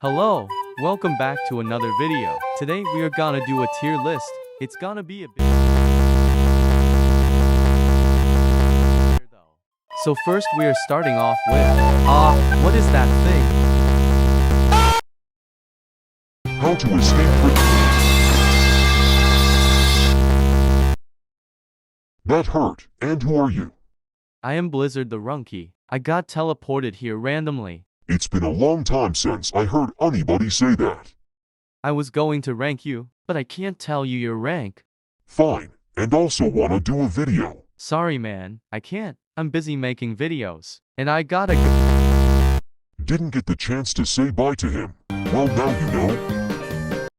Hello, welcome back to another video. Today we are gonna do a tier list. It's gonna be a bit though. So first we are starting off with, what is that thing? How to escape prison. That hurt. And who are you? I am Blizzard the Runky. I got teleported here randomly. It's been a long time since I heard anybody say that. I was going to rank you, but I can't tell you your rank. Fine. And also wanna do a video. Sorry man, I can't. I'm busy making videos. And I gotta go. Didn't get the chance to say bye to him. Well, now you know.